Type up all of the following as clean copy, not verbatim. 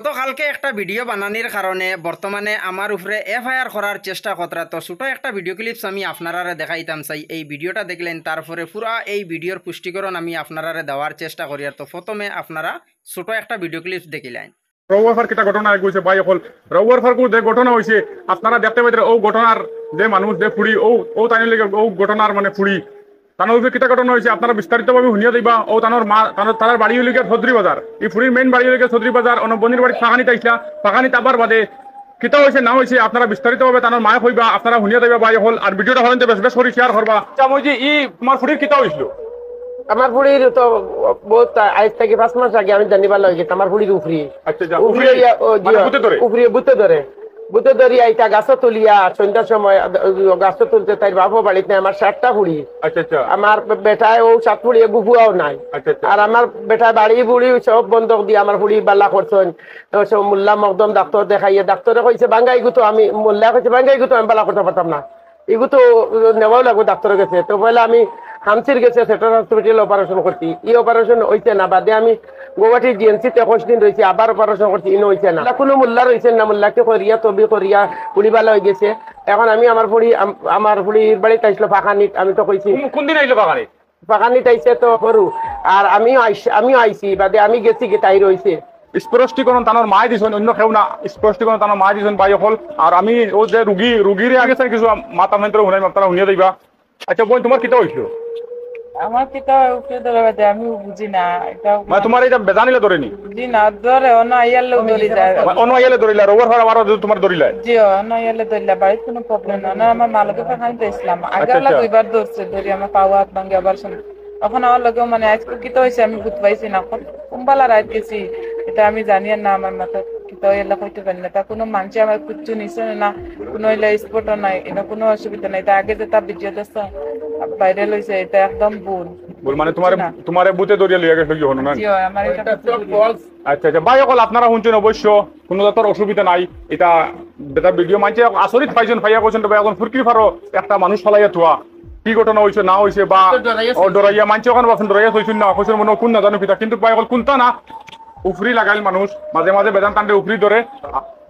গতকালকে একটা ভিডিও বানানোর কারণে বর্তমানে আমার উপরে এফআইআর করার চেষ্টা করা, তো ছোটো একটা ভিডিও ক্লিপস আমি আপনারা দেখাইতাম চাই। এই ভিডিওটা দেখলেন, তারপরে পুরা এই ভিডিওর পুষ্টিকরণ আমি আপনারা দেওয়ার চেষ্টা করি। আর তো প্রথমে আপনারা ছোটো একটা ভিডিও ক্লিপস দেখিলেন। রৌয়ার কিটা ঘটনা গেছে ভাই অকল রৌয়ার ফারকু যে ঘটনা হয়েছে আপনারা দেখতে পাইতে ও ঘটনার যে মানুষ যে ফুড়ি ও তাই লেগে ও ঘটনার মানে ফুড়ি তানোর উপরে কিটা ঘটনা হয়েছে আপনারা বিস্তারিতভাবে শুনিয়া দিবা। ও তানোর মা তার বাড়ি হইলে চৌধুরী বাজার, এই ফুড়ির মেইন বাড়ি হইলে চৌধুরী বাজার। অনবনির বাড়ি ফাঁকানিতে আইসলা, ফাঁকানিতে আবার বাদে কিতা হয়েছে না হয়েছে আপনারা বিস্তারিতভাবে তানোর মায় হইবা, আপনারা শুনিয়া দিবা ভাই হল। আর ভিডিওটা হইতে বেশ বেশ করে শেয়ার করবা। মই যে ই তোমার ফুড়ির কিতা হয়েছিল? আমার ফুড়ির তো বহুত আজ থেকে 5 মাস আগে আমি জানিবার লাগে আমার ফুড়ির উফরি বুতে ধরে বুতে ধরি আইতা গাছ তুলিয়া সন্ধ্যার সময় গাছ তুলতে তাই বাবু বাড়িতে আমার 7টা ফুড়ি। আমার বেটায় ও 7 ফুড়ি গুফুয়াও নাই। আর আমার বেটায় বাড়ি বুড়ি সব বন্ধক দিয়ে আমার ফুড়ি বাল্লা করছেন। সব মোল্লা মকদম ডাক্তার দেখাইয়া ডাক্তারে কইছে বাঙ্গাই গুতো, আমি মোল্লা কইছে বাঙ্গাই গুতো আমি বালা করতে পারতাম না, এগুলো তো নেওয়াও লাগবে ডাক্তারের কাছে। তো বলে আমি হামসির গেছে সেন্ট্রাল হসপিটাল অপারেশন করছি, এই অপারেশন হইছে না। বাদে আমি গুয়াহাটি জিএনসিতে 21 দিন রয়েছি, আবার অপারেশন করছি, ইনো হইছে না। কোনো মোল্লা রয়েছেন না, মোল্লাকে করিয়া তবি করিয়া পুড়ি ভালো হয়ে গেছে। এখন আমি আমার পুড়ির বাড়িতে আইসলো ফাঁকানিত। আমি তো কইছি কোন দিন আইলো ফাঁকানিত? ফাঁকানিত আইসে তো করু। আর আমিও আইসি বাদে আমি গেছি তাই রয়েছে স্পষ্টীকরণ তানোর মায় দিছেন, অন্য কেউ না। স্পষ্টীকরণ তানোর মায় দিছেন ভাই হল। আর আমি ও যে রুগীরে আগে কিছু মাতা মন্ত্র শুনাই, আপনারা শুনিয়ে দিবা। আচ্ছা বোন, তোমার কিতা হইছিল? আমার কিতা উঠে ধরে বাদে আমি বুঝি না এটা মানে তোমার এটা বেজানিলে ধরেনি? বুঝি না ধরে অন্য আইয়ালে ধরি যায়, অন্য আইয়ালে ধরিলা রোবর ফার আবার তোমার ধরিলা? জি অন্য আইয়ালে ধরিলা, বাড়ির কোনো প্রবলেম না। না আমার মালকে ফাঁকাইতে ইসলাম আগে ওলা 2বার ধরছে, ধরি আমার পাওয়া হাত ভাঙ্গে আবার তখন আমার লগেও মানে আজকে কিতা হয়েছে আমি বুঝ পাইছি না। কোনবালা রাত গেছি এটা আমি জানি না, আমার মাথা কিতা এলা কইতে পারি না। তা কোনো মানুষ আমার কিচ্ছু নিছে না, কোনো এলা স্পটও নাই, এটা কোনো অসুবিধা নাই। তা আগে যে তার ভিডিও দেখছ ভাইরাল হয়েছে, এটা একদম ভুল। মানে তোমারে বুতে দরিয়া লিয়া গেছে কি হনো না? জি আমার এটা আচ্ছা আচ্ছা ভাই সকল আপনারা শুনছেন, অবশ্য কোনো ধরনের অসুবিধা নাই। এটা ভিডিও মানছে আসরিত পাইছেন, ভাইয়া বলছেন ভাই এখন ফুরকি ফারো একটা মানুষ ফলাইয়া থোয়া কি ঘটনা হয়েছে না হয়েছে বা ডরাইয়া মানছে ওখানে বাসন ডরাইয়া থইছেন না হয়েছেন মনে কোন না জানো কিতা। কিন্তু ভাই সকল কোনটা না উফরি লাগাইল মানুষ মাঝে মাঝে বেদান টানলে উফরি ধরে,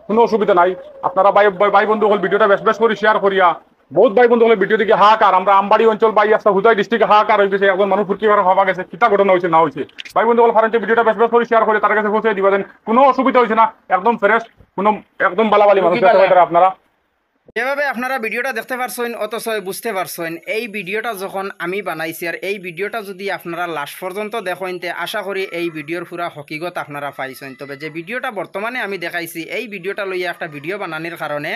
কোনো অসুবিধা নাই। আপনারা ভাই বন্ধু হল ভিডিওটা বেশ বেশ করে শেয়ার করিয়া। বহুত ভাই বন্ধু হলে ভিডিও দিকে হাহাকার, আমরা আমবাড়ি অঞ্চল বাই আসতে হুদাই ডিস্ট্রিক্টে হাহাকার হয়ে গেছে। একজন মানুষ ফুটকি হওয়া গেছে, কিতা ঘটনা হয়েছে না হয়েছে। ভাই বন্ধু হল ফারেন্টে ভিডিওটা বেশ বেশ করে শেয়ার করে তার কাছে পৌঁছে দিবা দেন, কোনো অসুবিধা হয়েছে না, একদম ফ্রেশ, কোনো একদম বালাবালি মানুষ আপনারা। যেভাবে আপনারা ভিডিওটা দেখতে পারছেন অথচ বুঝতে পারছেন, এই ভিডিওটা যখন আমি বানাইছি আর এই ভিডিওটা যদি আপনারা লাস্ট পর্যন্ত দেখেন তে আশা করি এই ভিডিওর পুরা হকিগত আপনারা পাইছেন। তবে যে ভিডিওটা বর্তমানে আমি দেখাইছি এই ভিডিওটা লইয়া একটা ভিডিও বানানোর কারণে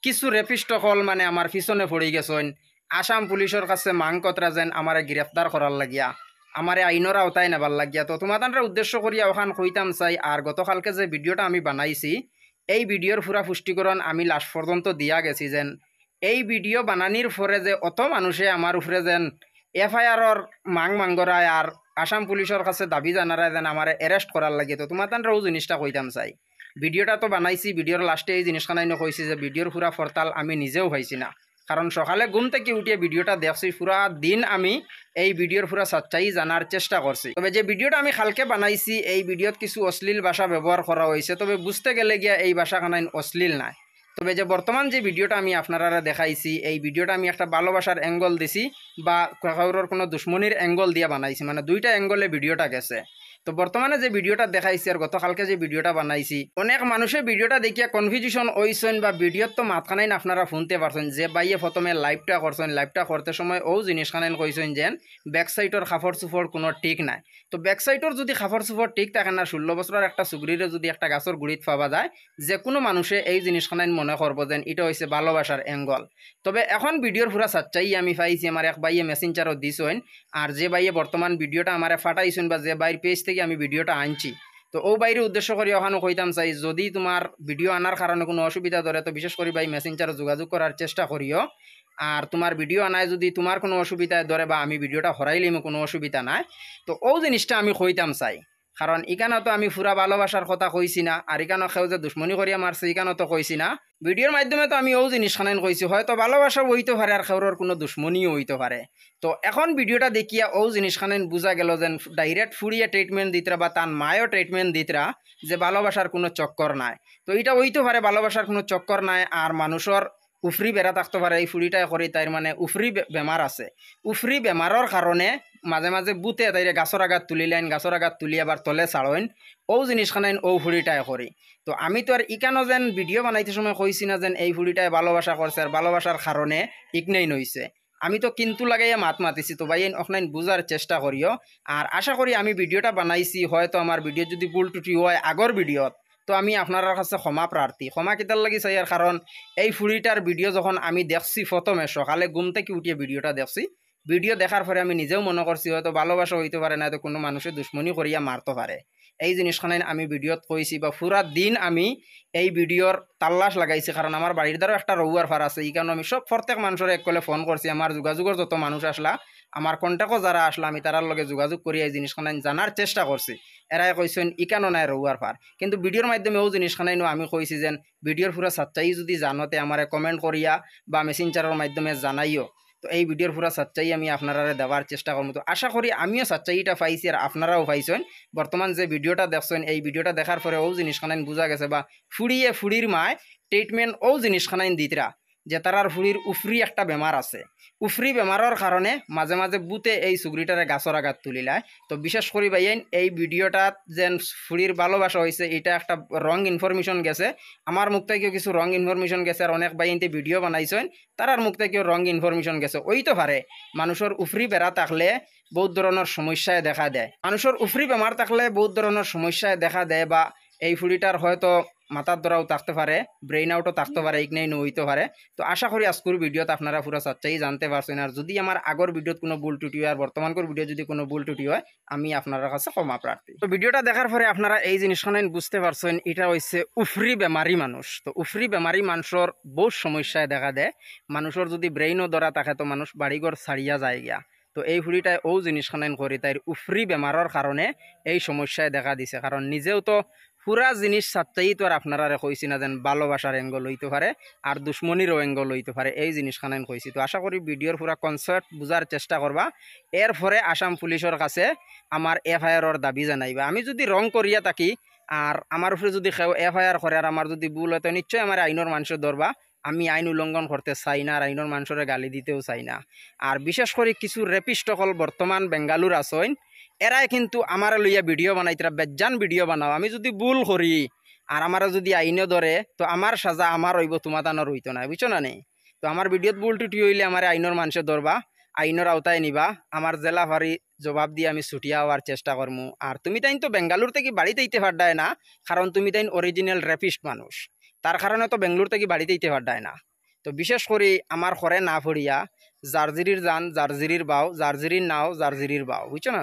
কিছু রেপিস্ট হল মানে আমার পিছনে পড়ে গেছেন। আসাম পুলিশের কাছে মাং কতরা যেন আমার গ্রেফতার করার লাগিয়া, আমার আইনের আওতায় নেবার লাগিয়া। তো তোমাদের উদ্দেশ্য করিয়া ওখান কইতাম চাই। আর গতকালকে যে ভিডিওটা আমি বানাইছি এই ভিডিওর পুরা পুষ্টিকরণ আমি লাস্ট পর্যন্ত দিয়া গেছি। যেন এই ভিডিও বানানির পরে যে অত মানুষে আমার উপরে যেন এফআইআরর মাংরায় আর আসাম পুলিশের কাছে দাবি জানারায় যেন আমার অ্যারেস্ট করার লাগে। তো তোমাদেরও জিনিসটা কইতাম চাই। ভিডিওটা তো বানাইছি, ভিডিওর লাস্টে এই জিনিসখানাই কইছি যে ভিডিওর পুরা ফরতাল আমি নিজেও পাইছি না, কারণ সকালে ঘুম থেকে উঠিয়ে ভিডিওটা দেখছি। পুরা দিন আমি এই ভিডিওর পুরা সচ্চাই জানার চেষ্টা করছি। তবে যে ভিডিওটা আমি কালকে বানাইছি এই ভিডিওত কিছু অশ্লীল ভাষা ব্যবহার করা হয়েছে, তবে বুঝতে গেলে গিয়া এই ভাষাখানাইন অশ্লীল নাই। তবে যে বর্তমান যে ভিডিওটা আমি আপনারা দেখাইছি এই ভিডিওটা আমি একটা ভালোবাসার অ্যাঙ্গল দিছি বা কারোর কোনো দুশ্মনির অ্যাঙ্গল দিয়ে বানাইছি, মানে দুইটা অ্যাঙ্গলে ভিডিওটা গেছে। তো বর্তমানে যে ভিডিওটা দেখাইছি আর গতকালকে যে ভিডিওটা বানাইছি অনেক মানুষের ভিডিওটা দেখিয়া কনফিউশন হইছেন বা ভিডিওর তো মাঝখানাইন আপনারা শুনতে পারছেন যে বাইয়ে প্রথমে লাইভটা করছেন, লাইভটা করতে সময় ও জিনিসখানাইন কইছেন যে ব্যাকসাইডর খাফর সুফর কোনো ঠিক নাই। তো ব্যাকসাইডর যদি খাফর সুফর ঠিক থাকে না, 16 বছরের একটা সুগরিরে যদি একটা গাছের গুড়িত পাওয়া যায় যে কোনো মানুষে এই জিনিসখানাইন মনে করবো যেন এটা হয়েছে ভালোবাসার অ্যাঙ্গল। তবে এখন ভিডিওর পুরা সাচ্চাই আমি পাইছি। আমার এক বাইয়ে মেসেঞ্জারও দিছেন, আর যে বাইয়ে বর্তমান ভিডিওটা আমার ফাটাইছেন বা যে বাইর পেজ থেকে আমি ভিডিওটা আনছি, তো ও বাইরে উদ্দেশ্য করি ওখানে কইতাম চাই যদি তোমার ভিডিও আনার কারণে কোনো অসুবিধা ধরে তো বিশেষ করে ভাই মেসেঞ্জারে যোগাযোগ করার চেষ্টা করিও। আর তোমার ভিডিও আনায় যদি তোমার কোনো অসুবিধায় ধরে বা আমি ভিডিওটা হরাইলেও কোনো অসুবিধা নাই, তো ও জিনিসটা আমি কইতাম চাই। কারণ ইকানো তো আমি পুরা ভালোবাসার কথা কইছি না, আর ইকানো খেও যে দুশ্মনী করিয়া মারছে ইকানো তো কইছি না। ভিডিওর মাধ্যমে তো আমি ও জিনিস খানাইন কইছি, হয়তো ভালোবাসাও হইতে পারে আর খেউরর কোনো দুশ্মনীও হইতে পারে। তো এখন ভিডিওটা দেখিয়া ও জিনিস খানাইন বুঝা গেল যে ডাইরেক্ট ফুড়িয়ে ট্রিটমেন্ট দিতরা বা তার মায়ও ট্রিটমেন্ট দিতরা যে ভালোবাসার কোনো চক্কর নাই। তো এটা হইতে পারে ভালোবাসার কোনো চক্কর নাই, আর মানুষের উফরি বেড়া থাকতে পারে এই ফুড়িটাই করি তাই মানে উফরি বেমার আছে। উফরি বেমারের কারণে মাঝে মাঝে বুতে তাইরে গাছর আঘাত তুলিলেন, গাছর আঘাত তুলি আবার তলে ছাড়েন, ও জিনিস খানাইন ও ফুড়িটাই করি। তো আমি তো আর ইকানো যেন ভিডিও বানাইতে সময় কইছি না যেন এই ফুড়িটাই ভালোবাসা করছে আর ভালোবাসার কারণে ইকনেই নইছে। আমি তো কিন্তু লাগাইয়া মাত মাতিছি। তো ভাই অফলাইন বুঝার চেষ্টা করিও, আর আশা করি আমি ভিডিওটা বানাইছি, হয়তো আমার ভিডিও যদি ভুল টুটি হয় আগর ভিডিওত, তো আমি আপনার কাছে ক্ষমা প্রার্থী। ক্ষমা কিতার লাগি চাই, আর কারণ এই ফুড়িটার ভিডিও যখন আমি দেখছি প্রথমে সকালে ঘুম থেকে উঠিয়ে ভিডিওটা দেখছি, ভিডিও দেখার পরে আমি নিজেও মনে করছি হয়তো ভালোবাসা হইতে পারে না, তো কোনো মানুষের দুশ্মনী করিয়া মারতে পারে। এই জিনিসখানে আমি ভিডিওত কইছি বা পুরা দিন আমি এই ভিডিওর তাল্লাশ লাগাইছি, কারণ আমার বাড়ির দ্বারাও একটা রৌয়ার ফার আছে। এই কারণে আমি সব প্রত্যেক মানুষের এক কলে ফোন করছি, আমার যোগাযোগের যত মানুষ আসলা, আমার কন্ট্যাক্টও যারা আসলা, আমি তারার লগে যোগাযোগ করি এই জিনিসখানে জানার চেষ্টা করছি। এরাই কইছেন ইকানো নাই রৌয়ার ফার, কিন্তু ভিডিওর মাধ্যমে ও জিনিসখানাই আমি কইছি যেন ভিডিওর পুরা সাচ্চাই যদি জানতে আমারে কমেন্ট করিয়া বা মেসেঞ্জারের মাধ্যমে জানাইও। তো এই ভিডিওর পুরা সাচ্চাই আমি আপনারা দেওয়ার চেষ্টা করবো। তো আশা করি আমিও সাচ্চাইটা পাইছি আর আপনারাও পাইছেন। বর্তমান যে ভিডিওটা দেখছেন এই ভিডিওটা দেখার পরে ও জিনিসখানাইন বুঝা গেছে বা ফুড়িয়ে ফুড়ির মায় ট্রিটমেন্ট ও জিনিসখানাইন দিতরা যে তারার ফুড়ির উফরি একটা বেমার আছে। উফরি বেমারের কারণে মাঝে মাঝে বুতে এই সুগরিটারে গাছর আঘাত তুলিলায়। তো বিশেষ করি ভাইয়েন এই ভিডিওটা যেন ফুড়ির ভালোবাসা হয়েছে, এটা একটা রং ইনফরমেশন গেছে, আমার মুখ থেকেও কিছু রং ইনফরমেশন গেছে, আর অনেক ভাইয়েনতে ভিডিও বানাইছেন তারার মুখ থেকেও রং ইনফরমেশন গেছে। ওই তো পারে মানুষের উফরি বেড়া থাকলে বহুত ধরনের সমস্যায় দেখা দেয়, মানুষের উফরি বেমার থাকলে বহুত ধরনের সমস্যায় দেখা দেয়, বা এই ফুড়িটার হয়তো মাথার দ্বারাও থাকতে পারে, ব্রেইন আউটও থাকতে পারে, ইগনাই হইতে পারে। তো আশা করি আজকের ভিডিওতে আপনারা পুরো সচ্চাই জানতে পারছেন। আর যদি আমার আগর ভিডিওত কোনো ভুল টুটি হয় আর বর্তমানকার ভিডিও যদি কোনো ভুল টুটি হয়, আমি আপনার কাছে ক্ষমা প্রার্থী। তো ভিডিওটা দেখার পরে আপনারা এই জিনিসখানে বুঝতে পারছেন এটা হচ্ছে উফরি বেমারি মানুষ। তো উফরি বেমারি মানুষের বহুত সমস্যায় দেখা দেয়। মানুষের যদি ব্রেইনও ধরা থাকে তো মানুষ বাড়িঘর ছাড়িয়া যায় গিয়া। তো এই ফুড়িটাই ও জিনিসখানে করি তাই উফরি বেমারের কারণে এই সমস্যায় দেখা দিছে। কারণ নিজেও তো পুরা জিনিস সাচ্চাই তো আর আপনারা কইছি না যেন ভালোবাসার এঙ্গল হইতে পারে আর দুশ্মনীরও এঙ্গল হইতে পারে, এই জিনিসখানে কইছি। তো আশা করি ভিডিওর পুরা কনসেপ্ট বুঝার চেষ্টা করবা, এরপরে আসাম পুলিশের কাছে আমার এফআইআর দাবি জানাইবা। আমি যদি রং করিয়া থাকি আর আমার উপরে যদি কেউ এফআইআর করে আর আমার যদি ভুল হয় তো নিশ্চয়ই আমার আইনের মানুষের ধরবা। আমি আইন উল্লঙ্ঘন করতে চাই না আর আইনের মানুষের গালি দিতেও চাই না। আর বিশেষ করে কিছু রেপিস্টকল বর্তমান বেঙ্গালুর আসইন, এরাই কিন্তু আমার লইয়া ভিডিও বানাইতরা বেজান ভিডিও বানাও। আমি যদি ভুল করি আর আমার যদি আইনে ধরে তো আমার সাজা আমার হইব, তোমাদানোর হইতো না, বুঝছো না নেই। তো আমার ভিডিওত ভুল টুটি হইলে আমার আইনের মানুষের ধরবা, আইনের আওতায় নিবা, আমার জেলা ফারি জবাব দিয়ে আমি ছুটিয়া হওয়ার চেষ্টা করবো। আর তুমি তাইন তো বেঙ্গালুর থেকে বাড়িতে ইতে পারডায় না, কারণ তুমি তাইন অরিজিনাল রেপিস্ট মানুষ, তার কারণে তো বেঙ্গলোর থেকে বাড়িতে ইতে পারডায় না। তো বিশেষ করে আমার ঘরে না পড়িয়া জার্জিরির যান জার্জিরির বাও, জার্জিরির নাও জার্জিরির বাও, বুঝছো না।